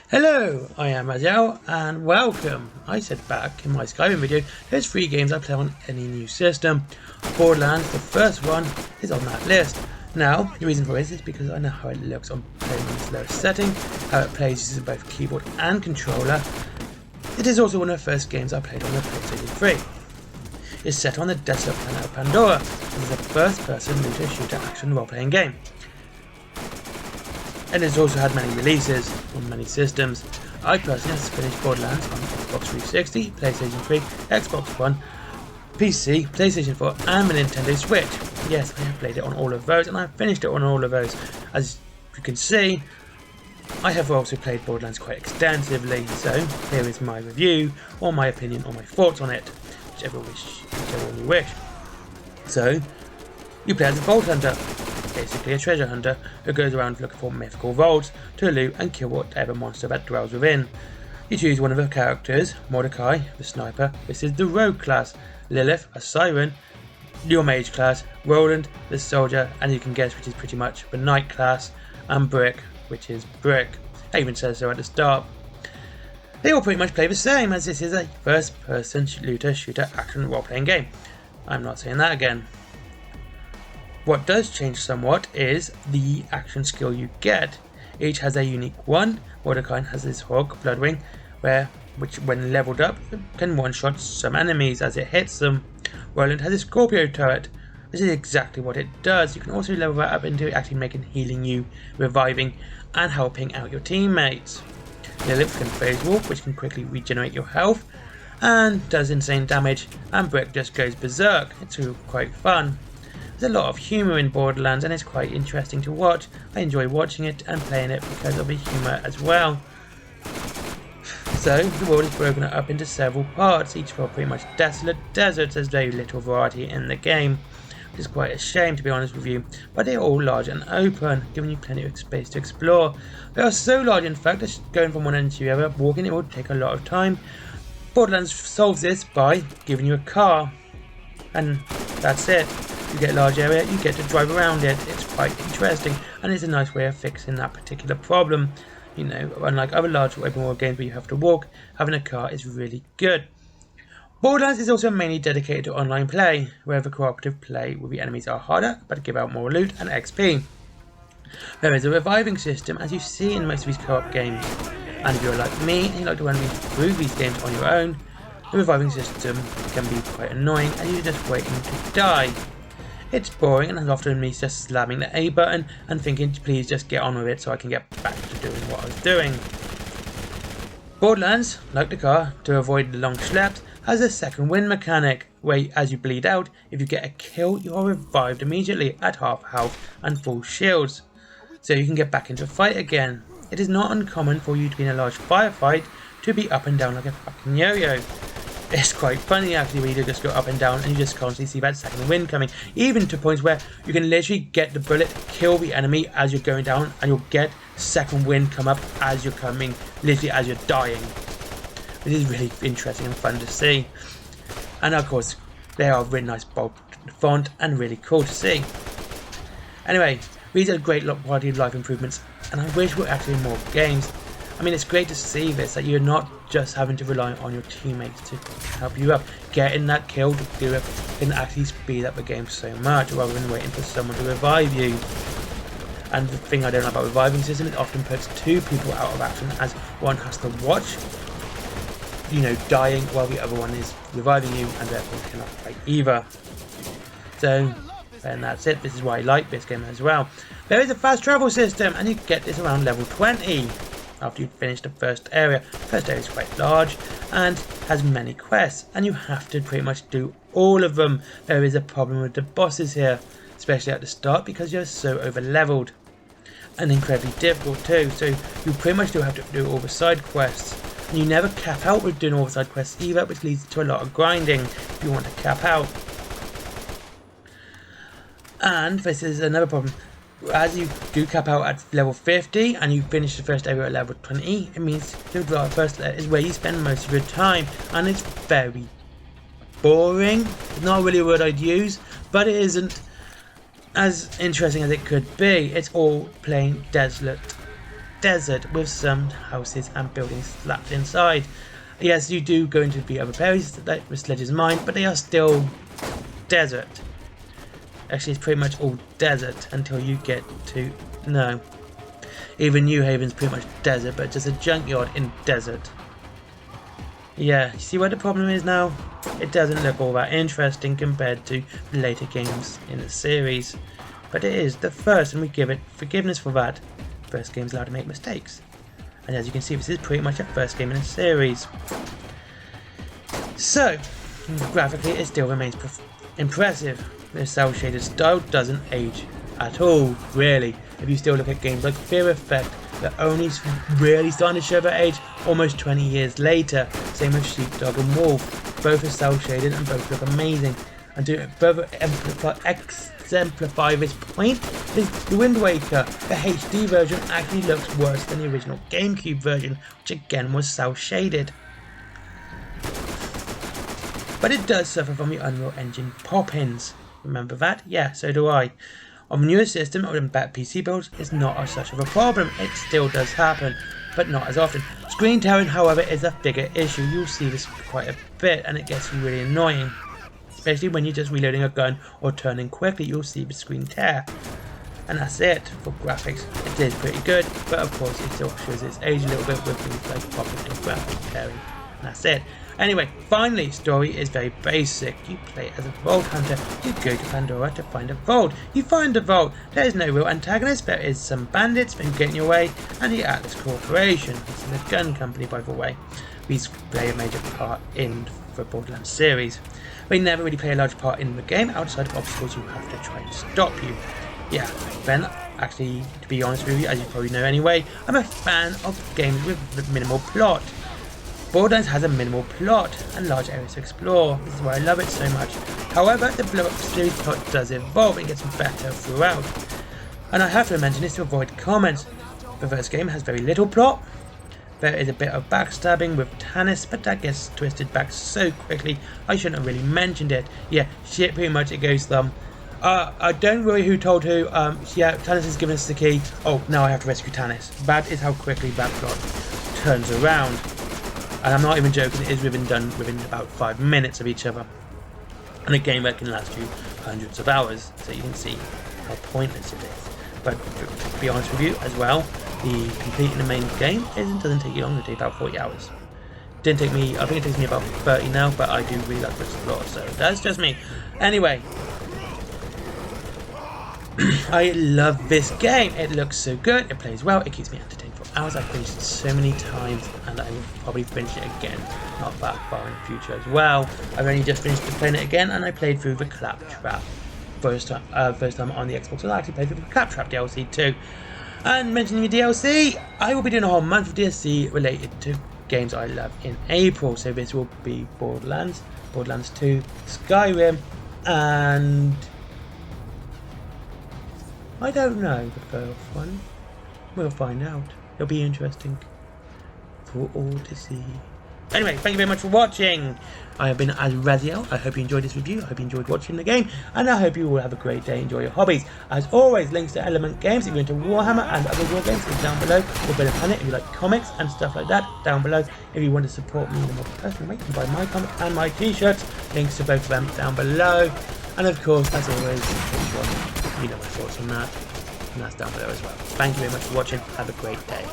Hello, I am Razel and welcome. I said back in my Skyrim video, there's 3 games I play on any new system. Borderlands, the first one, is on that list. Now, the reason for this is because I know how it looks on playing on its lowest setting, how it plays using both keyboard and controller. It is also one of the first games I played on the PlayStation 3. It's set on the desolate planet of Pandora, and is a first-person looter-shooter action role-playing game. And it's also had many releases on many systems. I personally have finished Borderlands on Xbox 360, PlayStation 3, Xbox One, PC, PlayStation 4 and the Nintendo Switch. Yes, I have played it on all of those and I have finished it on all of those. As you can see, I have also played Borderlands quite extensively, so here is my review, or my opinion, or my thoughts on it, whichever one you wish. So, you play as a Vault Hunter, basically a treasure hunter who goes around looking for mythical vaults to loot and kill whatever monster that dwells within. You choose one of the characters, Mordecai, the sniper, this is the rogue class, Lilith, a siren, your mage class, Roland, the soldier, and you can guess which is pretty much the knight class, and Brick, which is Brick. It even says so at the start. They all pretty much play the same, as this is a first-person looter-shooter action role-playing game. I'm not saying that again. What does change somewhat is the action skill you get. Each has a unique one. Mordecai has his Hawk Bloodwing, which when leveled up can one-shot some enemies as it hits them. Roland has a Scorpio turret. This is exactly what it does. You can also level that up into actually making healing you, reviving and helping out your teammates. Lilith can phase walk, which can quickly regenerate your health and does insane damage, and Brick just goes berserk. It's quite fun. There's a lot of humour in Borderlands and it's quite interesting to watch. I enjoy watching it and playing it because of the humour as well. So, the world is broken up into several parts, each for pretty much desolate deserts. There's very little variety in the game, which is quite a shame to be honest with you, but they're all large and open, giving you plenty of space to explore. They are so large in fact that going from one end to the other, walking it will take a lot of time. Borderlands solves this by giving you a car, and that's it. You get a large area, you get to drive around it. It's quite interesting and it's a nice way of fixing that particular problem. You know, unlike other large open world games where you have to walk, having a car is really good. Borderlands is also mainly dedicated to online play, where the cooperative play with the enemies are harder but give out more loot and XP. There is a reviving system as you see in most of these co-op games, and if you're like me and you like to run through these games on your own, the reviving system can be quite annoying and you're just waiting to die. It's boring and often me just slamming the A button and thinking please just get on with it so I can get back to doing what I was doing. Borderlands, like the car, to avoid the long schleps, has a second wind mechanic, where as you bleed out, if you get a kill you are revived immediately at half health and full shields, so you can get back into a fight again. It is not uncommon for you to be in a large firefight to be up and down like a fucking yo-yo. It's quite funny actually where you just go up and down and you just constantly see that second wind coming, even to points where you can literally get the bullet, kill the enemy as you're going down, and you'll get second wind come up as you're coming, literally as you're dying. It is really interesting and fun to see, and of course they are really nice bold font and really cool to see. Anyway, these are great quality of life improvements and I wish we're actually in more games. I mean, it's great to see this, that you're not just having to rely on your teammates to help you up. Getting that kill to do it can actually speed up the game so much rather than waiting for someone to revive you. And the thing I don't like about reviving system, it often puts 2 people out of action as one has to watch, you know, dying while the other one is reviving you and therefore cannot fight either. So, and that's it. This is why I like this game as well. There is a fast travel system and you get this around level 20. After you finish the first area. The first area is quite large and has many quests and you have to pretty much do all of them. There is a problem with the bosses here, especially at the start because you're so over leveled and incredibly difficult too, so you pretty much do have to do all the side quests, and you never cap out with doing all the side quests either, which leads to a lot of grinding if you want to cap out. And this is another problem. As you do cap out at level 50 and you finish the first area at level 20, it means the first is where you spend most of your time, and it's very boring. It's not really a word I'd use, but it isn't as interesting as it could be. It's all plain desolate desert with some houses and buildings slapped inside. Yes, you do go into the other areas that the Sledge's mine, but they are still desert. Actually, it's pretty much all desert until you get to... No. Even New Haven's pretty much desert, but just a junkyard in desert. Yeah, you see what the problem is now? It doesn't look all that interesting compared to later games in the series. But it is the first, and we give it forgiveness for that. First game's allowed to make mistakes. And as you can see, this is pretty much the first game in the series. So, graphically it still remains impressive. The cell shaded style doesn't age at all, really. If you still look at games like Fear Effect, they're only really starting to show their age almost 20 years later. Same with Sheepdog and Wolf. Both are cell shaded and both look amazing. And to further exemplify this point is the Wind Waker. The HD version actually looks worse than the original GameCube version, which again was cell shaded. But it does suffer from the Unreal Engine pop-ins. Remember that? Yeah, so do I. On the newer system or in better PC builds, it's not as such of a problem. It still does happen, but not as often. Screen tearing, however, is a bigger issue. You'll see this quite a bit, and it gets really annoying. Especially when you're just reloading a gun or turning quickly, you'll see the screen tear. And that's it for graphics. It is pretty good, but of course it still shows its age a little bit with things like popping and graphic tearing. And that's it. Anyway, finally, story is very basic. You play as a vault hunter. You go to Pandora to find a vault. You find the vault. There is no real antagonist. There is some bandits that get in your way, and the Atlas Corporation. This is a gun company, by the way. These play a major part in the Borderlands series. They never really play a large part in the game outside of obstacles you have to try and stop you. Yeah, then, actually, to be honest with you, as you probably know anyway, I'm a fan of games with minimal plot. Borderlands has a minimal plot and large areas to explore. This is why I love it so much. However, the blow-up series plot does evolve and gets better throughout. And I have to mention this to avoid comments. The first game has very little plot. There is a bit of backstabbing with Tannis, but that gets twisted back so quickly I shouldn't have really mentioned it. Yeah, shit, pretty much it goes I don't worry who told who. Yeah, Tannis has given us the key. Oh, now I have to rescue Tannis. That is how quickly that plot turns around. And I'm not even joking, it is done within about 5 minutes of each other. And a game that can last you hundreds of hours, so you can see how pointless it is. But to be honest with you as well, the completing the main game doesn't take you long, it takes about 40 hours. Didn't take me, I think it takes me about 30 now, but I do really like to explore, so that's just me. Anyway, I love this game. It looks so good, it plays well, it keeps me entertained for hours. I've finished it so many times, and I will probably finish it again not that far in the future as well. I've only just finished playing it again, and I played through the Claptrap first time on the Xbox. I actually played through the Claptrap DLC too. And mentioning the DLC, I will be doing a whole month of DLC related to games I love in April. So this will be Borderlands, Borderlands 2, Skyrim, and I don't know the first one. We'll find out. It'll be interesting for all to see. Anyway, thank you very much for watching. I have been Raziel. I hope you enjoyed this review. I hope you enjoyed watching the game. And I hope you all have a great day. Enjoy your hobbies. As always, links to Element Games if you're into Warhammer and other war games is down below. Or Better Planet if you like comics and stuff like that, down below. If you want to support me in a more personal way, you can buy my comics and my t-shirts. Links to both of them down below. And of course, as always, you know my thoughts on that. And that's down below as well. Thank you very much for watching. Have a great day.